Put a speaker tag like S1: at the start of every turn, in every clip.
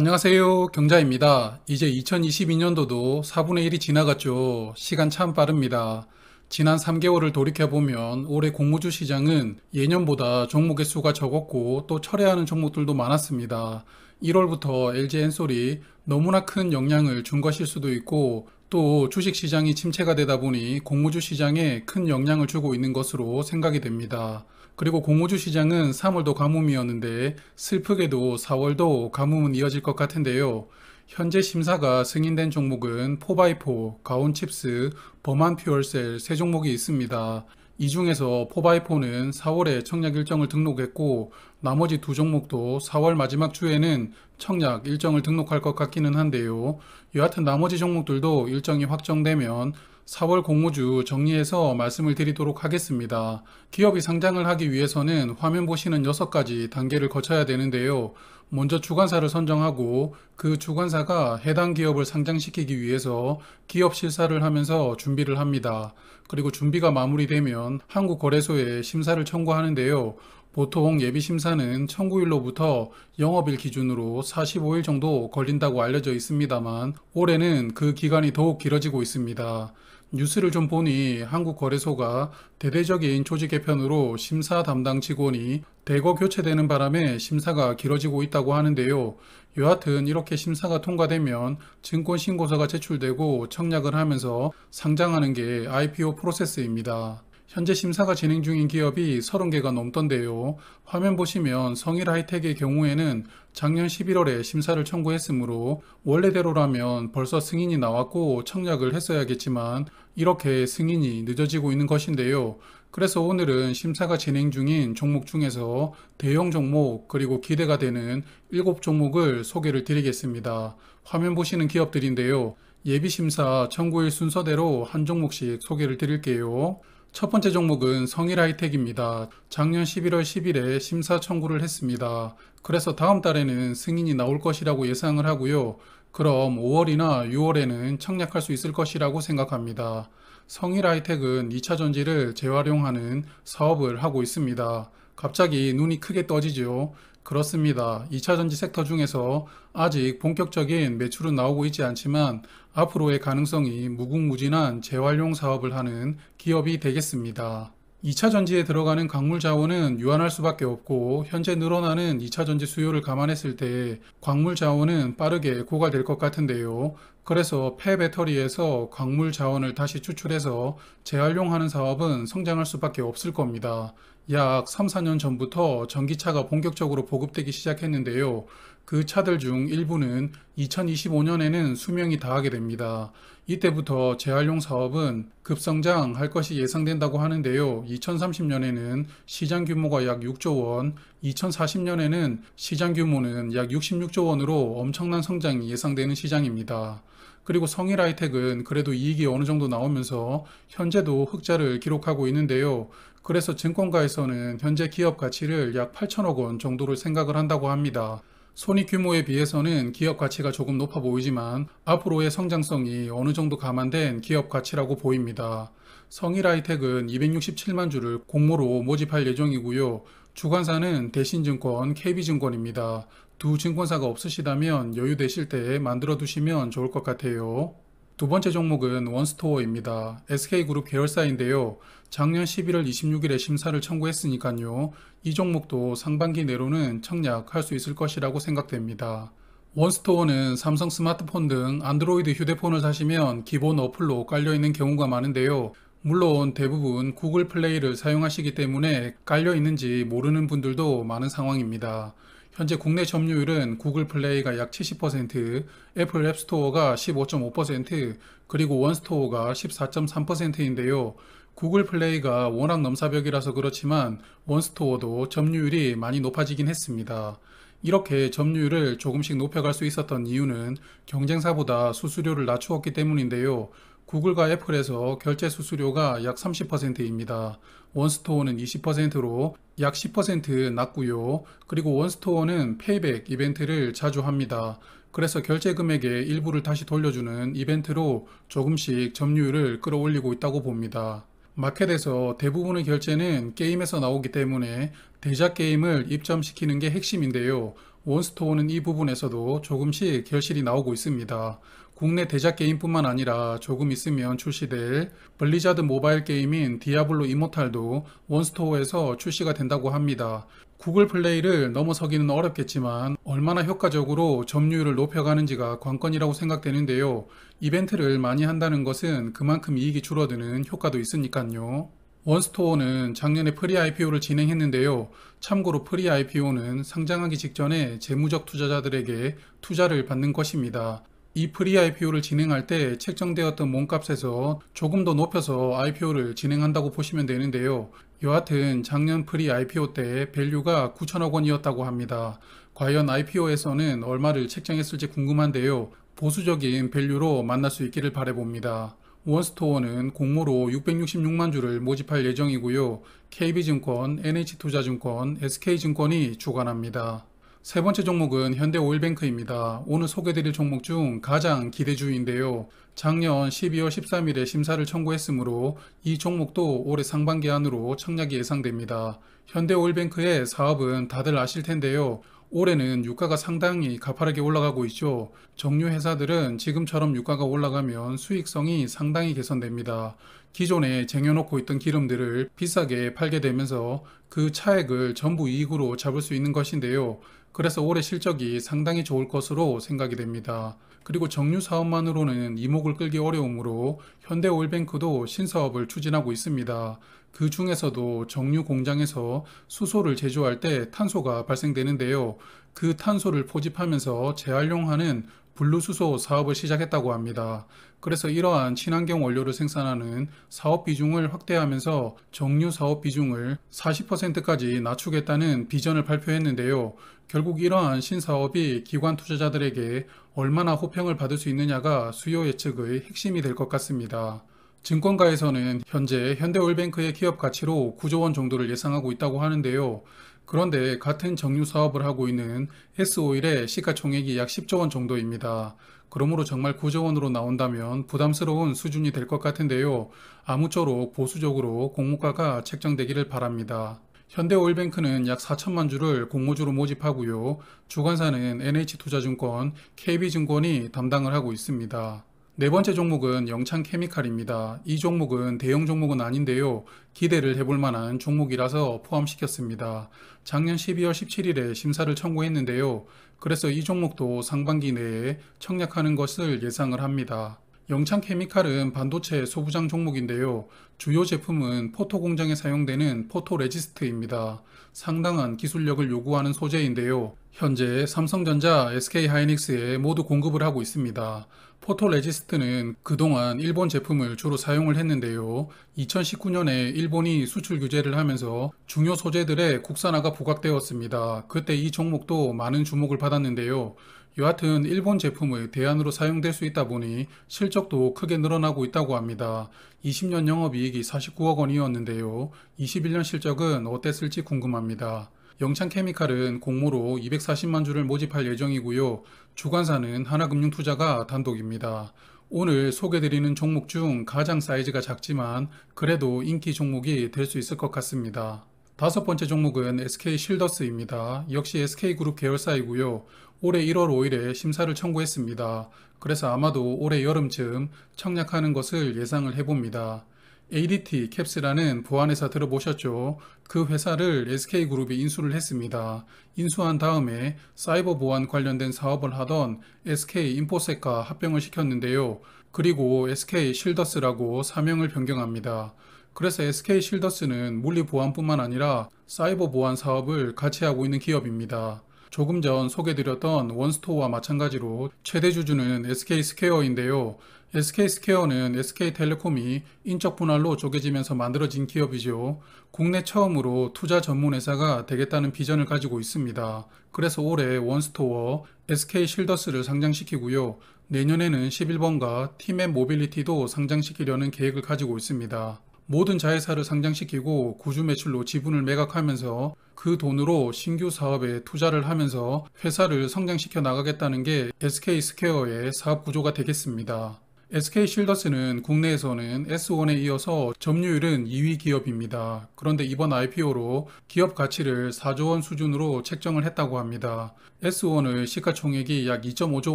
S1: 안녕하세요. 경자입니다. 이제 2022년도도 4분의 1이 지나갔죠. 시간 참 빠릅니다. 지난 3개월을 돌이켜보면 올해 공모주 시장은 예년보다 종목의 수가 적었고 또 철회하는 종목들도 많았습니다. 1월부터 LG엔솔이 너무나 큰 영향을 준 것일 수도 있고 또 주식시장이 침체가 되다 보니 공모주 시장에 큰 영향을 주고 있는 것으로 생각이 됩니다. 그리고 공모주 시장은 3월도 가뭄이었는데 슬프게도 4월도 가뭄은 이어질 것 같은데요. 현재 심사가 승인된 종목은 4x4, 가온칩스, 범한퓨얼셀 세 종목이 있습니다. 이 중에서 4x4는 4월에 청약 일정을 등록했고 나머지 두 종목도 4월 마지막 주에는 청약 일정을 등록할 것 같기는 한데요. 여하튼 나머지 종목들도 일정이 확정되면 4월 공모주 정리해서 말씀을 드리도록 하겠습니다. 기업이 상장을 하기 위해서는 화면 보시는 6가지 단계를 거쳐야 되는데요. 먼저 주관사를 선정하고 그 주관사가 해당 기업을 상장시키기 위해서 기업 실사를 하면서 준비를 합니다. 그리고 준비가 마무리되면 한국거래소에 심사를 청구하는데요. 보통 예비심사는 청구일로부터 영업일 기준으로 45일 정도 걸린다고 알려져 있습니다만 올해는 그 기간이 더욱 길어지고 있습니다. 뉴스를 좀 보니 한국거래소가 대대적인 조직 개편으로 심사 담당 직원이 대거 교체되는 바람에 심사가 길어지고 있다고 하는데요. 여하튼 이렇게 심사가 통과되면 증권신고서가 제출되고 청약을 하면서 상장하는 게 IPO 프로세스입니다. 현재 심사가 진행 중인 기업이 30개가 넘던데요. 화면 보시면 성일하이텍의 경우에는 작년 11월에 심사를 청구했으므로 원래대로라면 벌써 승인이 나왔고 청약을 했어야겠지만 이렇게 승인이 늦어지고 있는 것인데요. 그래서 오늘은 심사가 진행 중인 종목 중에서 대형 종목 그리고 기대가 되는 7종목을 소개를 드리겠습니다. 화면 보시는 기업들인데요. 예비심사 청구일 순서대로 한 종목씩 소개를 드릴게요. 첫 번째 종목은 성일하이텍입니다. 작년 11월 10일에 심사 청구를 했습니다. 그래서 다음 달에는 승인이 나올 것이라고 예상을 하고요. 그럼 5월이나 6월에는 청약할 수 있을 것이라고 생각합니다. 성일하이텍은 2차 전지를 재활용하는 사업을 하고 있습니다. 갑자기 눈이 크게 떠지죠. 그렇습니다. 2차 전지 섹터 중에서 아직 본격적인 매출은 나오고 있지 않지만 앞으로의 가능성이 무궁무진한 재활용 사업을 하는 기업이 되겠습니다. 2차 전지에 들어가는 광물 자원은 유한할 수밖에 없고 현재 늘어나는 2차 전지 수요를 감안했을 때 광물 자원은 빠르게 고갈될 것 같은데요. 그래서 폐배터리에서 광물 자원을 다시 추출해서 재활용하는 사업은 성장할 수밖에 없을 겁니다. 약 3, 4년 전부터 전기차가 본격적으로 보급되기 시작했는데요. 그 차들 중 일부는 2025년에는 수명이 다하게 됩니다. 이때부터 재활용 사업은 급성장할 것이 예상된다고 하는데요. 2030년에는 시장 규모가 약 6조 원, 2040년에는 시장 규모는 약 66조 원으로 엄청난 성장이 예상되는 시장입니다. 그리고 성일하이텍은 그래도 이익이 어느 정도 나오면서 현재도 흑자를 기록하고 있는데요. 그래서 증권가에서는 현재 기업 가치를 약 8천억 원 정도를 생각을 한다고 합니다. 손익 규모에 비해서는 기업 가치가 조금 높아 보이지만 앞으로의 성장성이 어느 정도 감안된 기업 가치라고 보입니다. 성일하이텍은 267만 주를 공모로 모집할 예정이고요. 주관사는 대신증권, KB증권입니다. 두 증권사가 없으시다면 여유 되실 때 만들어 두시면 좋을 것 같아요. 두 번째 종목은 원스토어입니다. SK그룹 계열사인데요. 작년 11월 26일에 심사를 청구했으니까요. 이 종목도 상반기 내로는 청약할 수 있을 것이라고 생각됩니다. 원스토어는 삼성 스마트폰 등 안드로이드 휴대폰을 사시면 기본 어플로 깔려있는 경우가 많은데요. 물론 대부분 구글 플레이를 사용하시기 때문에 깔려있는지 모르는 분들도 많은 상황입니다. 현재 국내 점유율은 구글 플레이가 약 70%, 애플 앱스토어가 15.5%, 그리고 원스토어가 14.3%인데요. 구글 플레이가 워낙 넘사벽이라서 그렇지만 원스토어도 점유율이 많이 높아지긴 했습니다. 이렇게 점유율을 조금씩 높여갈 수 있었던 이유는 경쟁사보다 수수료를 낮추었기 때문인데요. 구글과 애플에서 결제 수수료가 약 30%입니다. 원스토어는 20%로 약 10% 낮고요. 그리고 원스토어는 페이백 이벤트를 자주 합니다. 그래서 결제 금액의 일부를 다시 돌려주는 이벤트로 조금씩 점유율을 끌어올리고 있다고 봅니다. 마켓에서 대부분의 결제는 게임에서 나오기 때문에 대작 게임을 입점시키는 게 핵심인데요. 원스토어는 이 부분에서도 조금씩 결실이 나오고 있습니다. 국내 대작 게임뿐만 아니라 조금 있으면 출시될 블리자드 모바일 게임인 디아블로 이모탈도 원스토어에서 출시가 된다고 합니다. 구글 플레이를 넘어서기는 어렵겠지만 얼마나 효과적으로 점유율을 높여가는지가 관건이라고 생각되는데요. 이벤트를 많이 한다는 것은 그만큼 이익이 줄어드는 효과도 있으니까요. 원스토어는 작년에 프리 IPO를 진행했는데요. 참고로 프리 IPO는 상장하기 직전에 재무적 투자자들에게 투자를 받는 것입니다. 이 프리 IPO를 진행할 때 책정되었던 몸값에서 조금 더 높여서 IPO를 진행한다고 보시면 되는데요. 여하튼 작년 프리 IPO 때 밸류가 9천억 원이었다고 합니다. 과연 IPO에서는 얼마를 책정했을지 궁금한데요. 보수적인 밸류로 만날 수 있기를 바라봅니다. 원스토어는 공모로 666만 주를 모집할 예정이고요. KB증권, NH투자증권, SK증권이 주관합니다. 세 번째 종목은 현대오일뱅크입니다. 오늘 소개드릴 종목 중 가장 기대주인데요. 작년 12월 13일에 심사를 청구했으므로 이 종목도 올해 상반기 안으로 청약이 예상됩니다. 현대오일뱅크의 사업은 다들 아실 텐데요. 올해는 유가가 상당히 가파르게 올라가고 있죠. 정유 회사들은 지금처럼 유가가 올라가면 수익성이 상당히 개선됩니다. 기존에 쟁여놓고 있던 기름들을 비싸게 팔게 되면서 그 차액을 전부 이익으로 잡을 수 있는 것인데요. 그래서 올해 실적이 상당히 좋을 것으로 생각이 됩니다. 그리고 정유 사업만으로는 이목을 끌기 어려우므로 현대오일뱅크도 신사업을 추진하고 있습니다. 그 중에서도 정유 공장에서 수소를 제조할 때 탄소가 발생되는데요. 그 탄소를 포집하면서 재활용하는 분리수소 사업을 시작했다고 합니다. 그래서 이러한 친환경 원료를 생산하는 사업 비중을 확대하면서 정유 사업 비중을 40%까지 낮추겠다는 비전을 발표했는데요. 결국 이러한 신사업이 기관 투자자들에게 얼마나 호평을 받을 수 있느냐가 수요 예측의 핵심이 될 것 같습니다. 증권가에서는 현재 현대오일뱅크의 기업 가치로 9조 원 정도를 예상하고 있다고 하는데요. 그런데 같은 정유 사업을 하고 있는 S오일의 시가총액이 약 10조 원 정도입니다. 그러므로 정말 9조 원으로 나온다면 부담스러운 수준이 될 것 같은데요. 아무쪼록 보수적으로 공모가가 책정되기를 바랍니다. 현대오일뱅크는 약 4천만 주를 공모주로 모집하고요. 주관사는 NH투자증권, KB증권이 담당을 하고 있습니다. 네 번째 종목은 영창케미칼입니다. 이 종목은 대형 종목은 아닌데요. 기대를 해볼 만한 종목이라서 포함시켰습니다. 작년 12월 17일에 심사를 청구했는데요. 그래서 이 종목도 상반기 내에 청약하는 것을 예상을 합니다. 영창케미칼은 반도체 소부장 종목인데요. 주요 제품은 포토 공장에 사용되는 포토레지스트입니다. 상당한 기술력을 요구하는 소재인데요. 현재 삼성전자, SK하이닉스에 모두 공급을 하고 있습니다. 포토레지스트는 그동안 일본 제품을 주로 사용을 했는데요. 2019년에 일본이 수출 규제를 하면서 중요 소재들의 국산화가 부각되었습니다. 그때 이 종목도 많은 주목을 받았는데요. 여하튼 일본 제품의 대안으로 사용될 수 있다 보니 실적도 크게 늘어나고 있다고 합니다. 20년 영업이익이 49억 원이었는데요. 21년 실적은 어땠을지 궁금합니다. 영창케미칼은 공모로 240만 주를 모집할 예정이고요. 주관사는 하나금융투자가 단독입니다. 오늘 소개드리는 종목 중 가장 사이즈가 작지만 그래도 인기 종목이 될 수 있을 것 같습니다. 다섯 번째 종목은 SK쉴더스입니다. 역시 SK그룹 계열사이고요. 올해 1월 5일에 심사를 청구했습니다. 그래서 아마도 올해 여름쯤 청약하는 것을 예상을 해봅니다. ADT 캡스라는 보안회사 들어보셨죠? 그 회사를 SK그룹이 인수를 했습니다. 인수한 다음에 사이버 보안 관련된 사업을 하던 SK인포셋과 합병을 시켰는데요. 그리고 SK쉴더스라고 사명을 변경합니다. 그래서 SK쉴더스는 물리 보안뿐만 아니라 사이버 보안 사업을 같이 하고 있는 기업입니다. 조금 전 소개드렸던 원스토어와 마찬가지로 최대 주주는 SK스퀘어인데요. SK스퀘어는 SK텔레콤이 인적 분할로 쪼개지면서 만들어진 기업이죠. 국내 처음으로 투자 전문 회사가 되겠다는 비전을 가지고 있습니다. 그래서 올해 원스토어, SK쉴더스를 상장시키고요. 내년에는 11번가 티맵 모빌리티도 상장시키려는 계획을 가지고 있습니다. 모든 자회사를 상장시키고 구주 매출로 지분을 매각하면서 그 돈으로 신규 사업에 투자를 하면서 회사를 성장시켜 나가겠다는 게 SK스퀘어의 사업 구조가 되겠습니다. SK실더스는 국내에서는 S1에 이어서 점유율은 2위 기업입니다. 그런데 이번 IPO로 기업 가치를 4조 원 수준으로 책정을 했다고 합니다. S1의 시가총액이 약 2.5조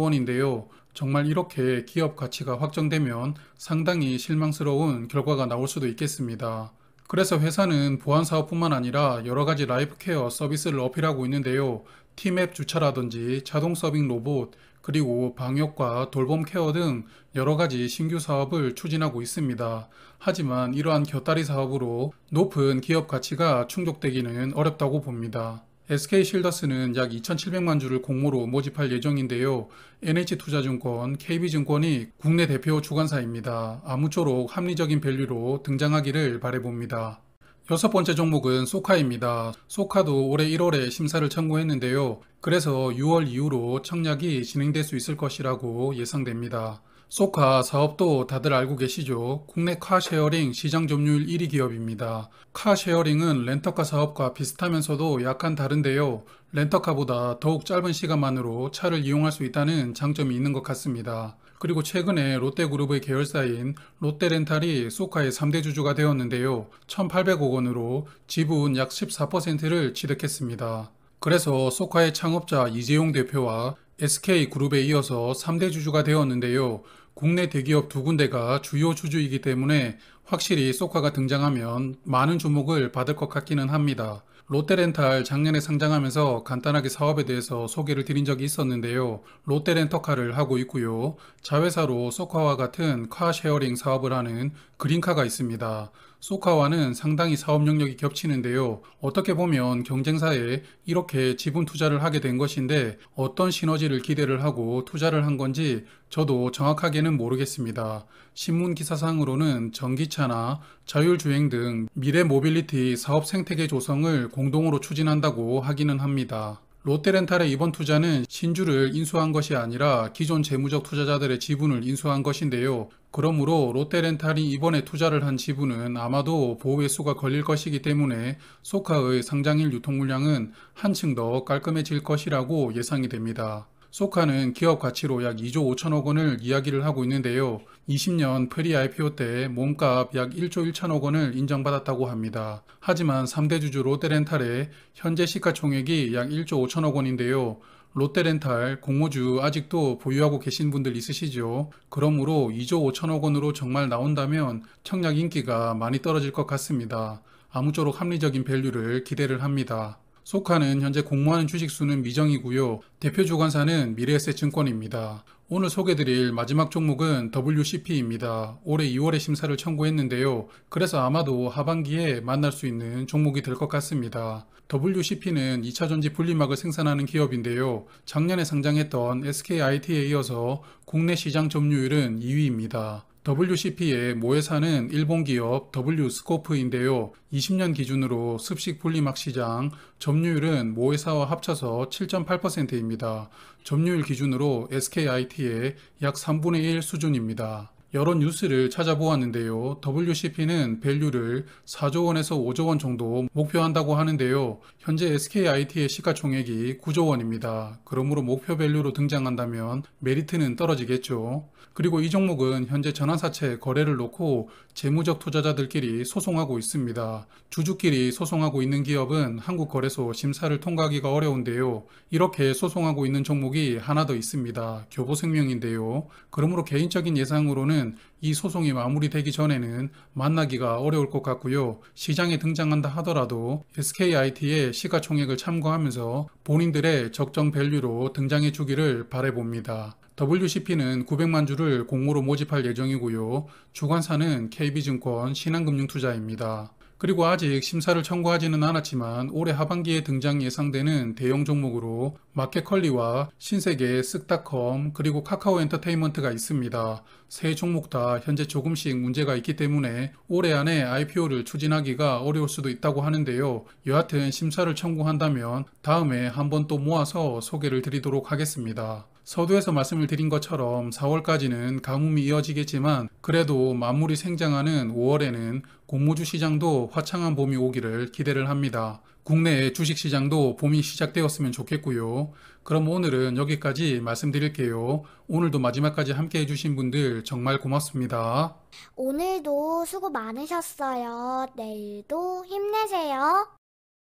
S1: 원인데요. 정말 이렇게 기업 가치가 확정되면 상당히 실망스러운 결과가 나올 수도 있겠습니다. 그래서 회사는 보안 사업뿐만 아니라 여러 가지 라이프 케어 서비스를 어필하고 있는데요. 티맵 주차라든지 자동 서빙 로봇, 그리고 방역과 돌봄 케어 등 여러 가지 신규 사업을 추진하고 있습니다. 하지만 이러한 곁다리 사업으로 높은 기업 가치가 충족되기는 어렵다고 봅니다. SK실더스는 약 2,700만 주를 공모로 모집할 예정인데요. NH투자증권, KB증권이 국내 대표 주관사입니다. 아무쪼록 합리적인 밸류로 등장하기를 바라봅니다. 여섯 번째 종목은 소카입니다. 소카도 올해 1월에 심사를 청구했는데요. 그래서 6월 이후로 청약이 진행될 수 있을 것이라고 예상됩니다. 소카 사업도 다들 알고 계시죠? 국내 카쉐어링 시장 점유율 1위 기업입니다. 카쉐어링은 렌터카 사업과 비슷하면서도 약간 다른데요. 렌터카보다 더욱 짧은 시간만으로 차를 이용할 수 있다는 장점이 있는 것 같습니다. 그리고 최근에 롯데그룹의 계열사인 롯데렌탈이 소카의 3대 주주가 되었는데요. 1,800억 원으로 지분 약 14%를 취득했습니다. 그래서 소카의 창업자 이재용 대표와 SK그룹에 이어서 3대 주주가 되었는데요. 국내 대기업 두 군데가 주요 주주이기 때문에 확실히 소카가 등장하면 많은 주목을 받을 것 같기는 합니다. 롯데렌탈 작년에 상장하면서 간단하게 사업에 대해서 소개를 드린 적이 있었는데요. 롯데렌터카를 하고 있고요. 자회사로 소카와 같은 카쉐어링 사업을 하는 그린카가 있습니다. 소카와는 상당히 사업 영역이 겹치는데요. 어떻게 보면 경쟁사에 이렇게 지분 투자를 하게 된 것인데 어떤 시너지를 기대를 하고 투자를 한 건지 저도 정확하게는 모르겠습니다. 신문 기사상으로는 전기차나 자율주행 등 미래 모빌리티 사업 생태계 조성을 공동으로 추진한다고 하기는 합니다. 롯데렌탈의 이번 투자는 신주를 인수한 것이 아니라 기존 재무적 투자자들의 지분을 인수한 것인데요. 그러므로 롯데렌탈이 이번에 투자를 한 지분은 아마도 보호회수가 걸릴 것이기 때문에 소카의 상장일 유통 물량은 한층 더 깔끔해질 것이라고 예상이 됩니다. 소카는 기업 가치로 약 2조 5천억 원을 이야기를 하고 있는데요. 20년 프리 IPO 때 몸값 약 1조 1천억 원을 인정받았다고 합니다. 하지만 3대 주주 롯데렌탈의 현재 시가총액이 약 1조 5천억 원인데요. 롯데렌탈 공모주 아직도 보유하고 계신 분들 있으시죠? 그러므로 2조 5천억 원으로 정말 나온다면 청약 인기가 많이 떨어질 것 같습니다. 아무쪼록 합리적인 밸류를 기대를 합니다. 소카는 현재 공모하는 주식수는 미정이고요. 대표 주관사는 미래에셋증권입니다. 오늘 소개드릴 마지막 종목은 WCP입니다. 올해 2월에 심사를 청구했는데요. 그래서 아마도 하반기에 만날 수 있는 종목이 될 것 같습니다. WCP는 2차전지 분리막을 생산하는 기업인데요. 작년에 상장했던 SKIT에 이어서 국내 시장 점유율은 2위입니다. WCP의 모회사는 일본 기업 W스코프인데요. 20년 기준으로 습식 분리막 시장 점유율은 모회사와 합쳐서 7.8%입니다. 점유율 기준으로 SKIT의 약 3분의 1 수준입니다. 여러 뉴스를 찾아보았는데요. WCP는 밸류를 4조 원에서 5조 원 정도 목표한다고 하는데요. 현재 SKIT의 시가총액이 9조 원입니다. 그러므로 목표 밸류로 등장한다면 메리트는 떨어지겠죠. 그리고 이 종목은 현재 전환사채 거래를 놓고 재무적 투자자들끼리 소송하고 있습니다. 주주끼리 소송하고 있는 기업은 한국거래소 심사를 통과하기가 어려운데요. 이렇게 소송하고 있는 종목이 하나 더 있습니다. 교보생명인데요. 그러므로 개인적인 예상으로는 이 소송이 마무리되기 전에는 만나기가 어려울 것 같고요. 시장에 등장한다 하더라도 SKIT의 시가총액을 참고하면서 본인들의 적정 밸류로 등장해 주기를 바라봅니다. WCP는 900만 주를 공모로 모집할 예정이고요. 주관사는 KB증권 신한금융투자입니다. 그리고 아직 심사를 청구하지는 않았지만 올해 하반기에 등장 예상되는 대형 종목으로 마켓컬리와 신세계, 쓱닷컴 그리고 카카오 엔터테인먼트가 있습니다. 세 종목 다 현재 조금씩 문제가 있기 때문에 올해 안에 IPO를 추진하기가 어려울 수도 있다고 하는데요. 여하튼 심사를 청구한다면 다음에 한번 또 모아서 소개를 드리도록 하겠습니다. 서두에서 말씀을 드린 것처럼 4월까지는 가뭄이 이어지겠지만 그래도 만물이 생장하는 5월에는 공모주 시장도 화창한 봄이 오기를 기대를 합니다. 국내 주식 시장도 봄이 시작되었으면 좋겠고요. 그럼 오늘은 여기까지 말씀드릴게요. 오늘도 마지막까지 함께 해주신 분들 정말 고맙습니다.
S2: 오늘도 수고 많으셨어요. 내일도 힘내세요.